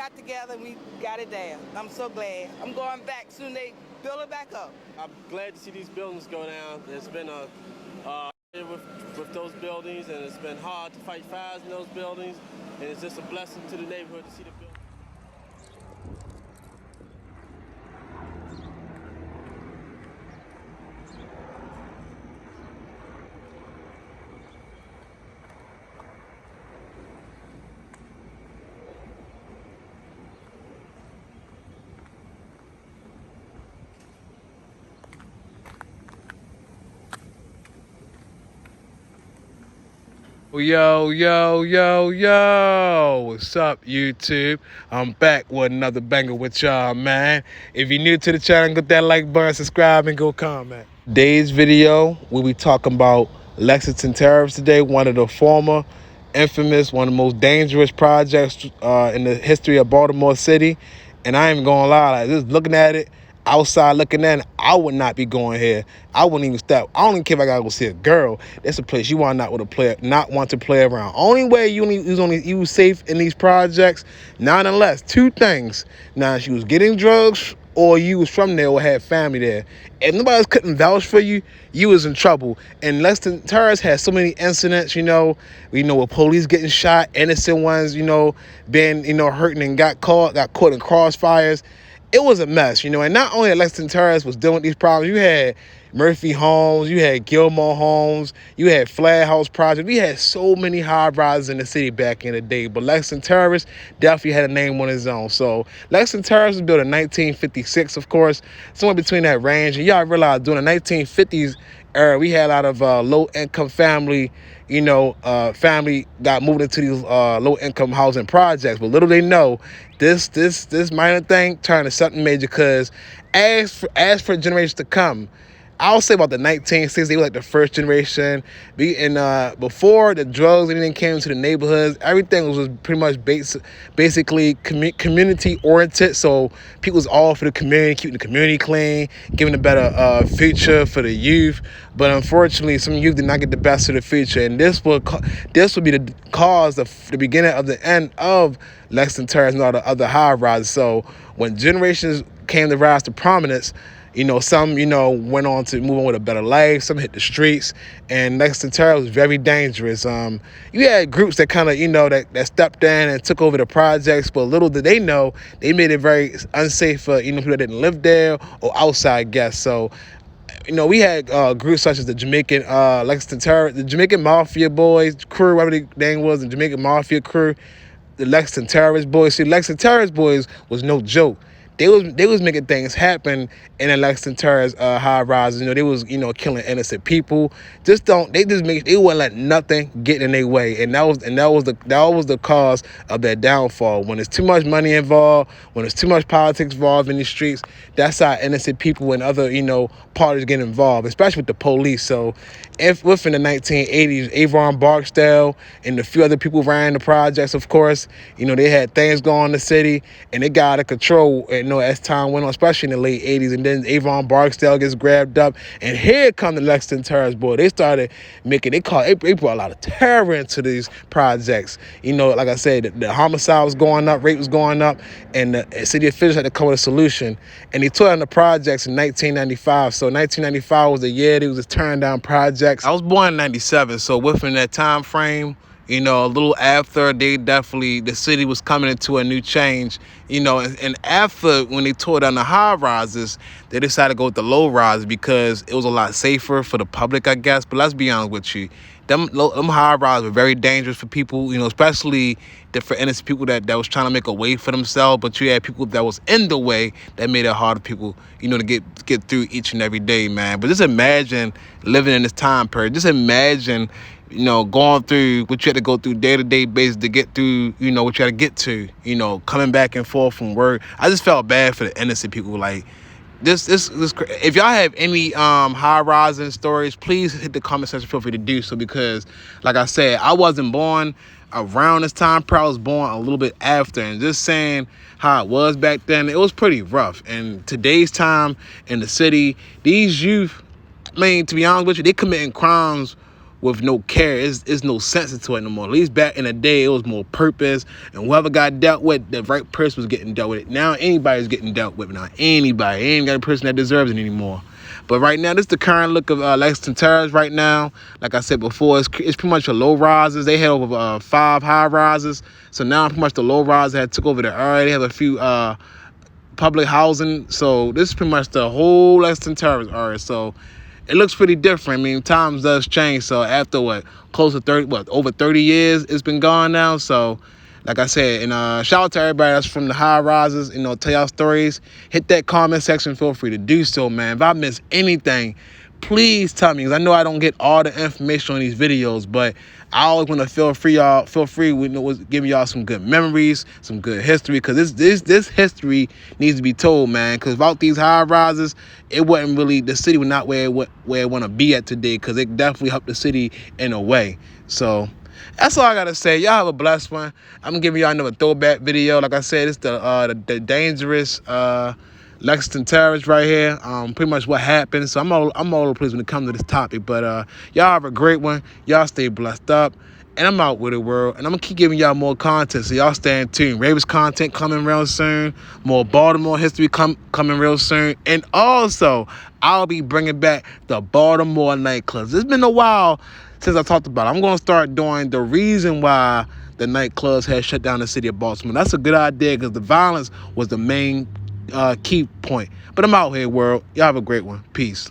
got together and we got it down. I'm so glad. I'm going back soon. They build it back up. I'm glad to see these buildings go down. It's been with those buildings, and it's been hard to fight fires in those buildings, and it's just a blessing to the neighborhood to see the buildings. Yo, yo, yo, yo. What's up, YouTube? I'm back with another banger with y'all, man. If you're new to the channel, get that like button, subscribe, and go comment. Today's video, we'll be talking about Lexington Terrace today, one of the former infamous, one of the most dangerous projects in the history of Baltimore City. And I ain't gonna lie, like, just looking at it, outside looking in, I would not be going here. I wouldn't even step. I don't even care if I gotta go see a girl. That's a place you want not want to play around. Only way you safe in these projects, not unless two things. Now, if you was getting drugs or you was from there or had family there. If nobody else couldn't vouch for you, you was in trouble. And Lexington Terrace has so many incidents, with police getting shot, innocent ones, being, hurting and got caught in crossfires. It was a mess, and not only Lexington Terrace was dealing with these problems, you had Murphy Homes, you had Gilmore Homes, you had Flag House Project. We had so many high rises in the city back in the day, but Lexington Terrace definitely had a name on its own. So Lexington Terrace was built in 1956, of course, somewhere between that range. And y'all realize during the 1950s era, we had a lot of low-income family got moved into these low-income housing projects. But little they know, this minor thing turned to something major, because as for generations to come, I'll say about the 1960s, they were like the first generation. Before the drugs and anything came into the neighborhoods, everything was pretty much basically community-oriented. So people was all for the community, keeping the community clean, giving a better future for the youth. But unfortunately, some youth did not get the best of the future. And this would be the cause of the beginning of the end of Lexington Terrace and all the other high-rises. So when generations came to rise to prominence, some, went on to move on with a better life. Some hit the streets, and Lexington Terrace was very dangerous. You had groups that kind of, that stepped in and took over the projects, but little did they know, they made it very unsafe for, people that didn't live there or outside guests. So, we had groups such as the Jamaican Lexington Terrace, the Jamaican Mafia Boys crew, whatever the name was, the Jamaican Mafia crew, the Lexington Terrace Boys. See, Lexington Terrace Boys was no joke. They was making things happen in the Lexington Terrace high rises. They was killing innocent people. They wouldn't let nothing get in their way, and that was the cause of their downfall. When there's too much money involved, when there's too much politics involved in the streets, that's how innocent people and other parties get involved, especially with the police. So, if within the 1980s, Avon Barksdale and a few other people ran the projects, of course, they had things going on in the city, and it got out of control. As time went on, especially in the late 80s, and then Avon Barksdale gets grabbed up, and here come the Lexington Terrace boy. They started they brought a lot of terror into these projects. Like I said, the homicide was going up, rape was going up, and the city officials had to come with a solution. And they tore down the projects in 1995. So 1995 was the year they was just tearing down projects. I was born in 97, so within that time frame, a little after, the city was coming into a new change, and after, when they tore down the high rises, they decided to go with the low rises because it was a lot safer for the public, I guess. But let's be honest with you, them high rises were very dangerous for people, especially for innocent people that was trying to make a way for themselves. But you had people that was in the way that made it hard for people, to get through each and every day, man. But just imagine living in this time period. Just imagine going through what you had to go through day-to-day basis to get through, what you had to get to, coming back and forth from work. I just felt bad for the innocent people. Like, this if y'all have any high-rising stories, please hit the comment section. Feel free to do so, because, like I said, I wasn't born around this time. Probably was born a little bit after, and just saying how it was back then, it was pretty rough. And today's time in the city, these youth, to be honest with you, they committing crimes with no care. It's no sense to it no more. At least back in the day, it was more purpose, and whoever got dealt with, the right person was getting dealt with it. Now anybody's getting dealt with. Now anybody, ain't got a person that deserves it anymore. But right now, this is the current look of Lexington Terrace right now. Like I said before, it's pretty much a low rises. They had over 5 high rises. So now pretty much the low rises had took over the area. They have a few public housing. So this is pretty much the whole Lexington Terrace area. So it looks pretty different. I mean, times does change. So after over 30 years, it's been gone now. So like I said, and shout out to everybody that's from the high rises, tell y'all stories. Hit that comment section. Feel free to do so, man. If I miss anything, please tell me, because I know I don't get all the information on these videos, but I always want to feel free with giving y'all some good memories, some good history, because this history needs to be told, man. Because without these high rises, it wasn't really, the city would not where it want to be at today, because it definitely helped the city in a way. So that's all I gotta say. Y'all have a blessed one. I'm giving y'all another throwback video. Like I said, it's the dangerous Lexington Terrace right here. Pretty much what happened. So I'm all over the place when it comes to this topic. But y'all have a great one. Y'all stay blessed up. And I'm out with it, world. And I'm gonna keep giving y'all more content. So y'all stay tuned. Ravens content coming real soon. More Baltimore history coming real soon. And also, I'll be bringing back the Baltimore nightclubs. It's been a while since I talked about it. I'm gonna start doing the reason why the nightclubs had shut down the city of Baltimore. That's a good idea, because the violence was the main key point. But I'm out here, world. Y'all have a great one. Peace.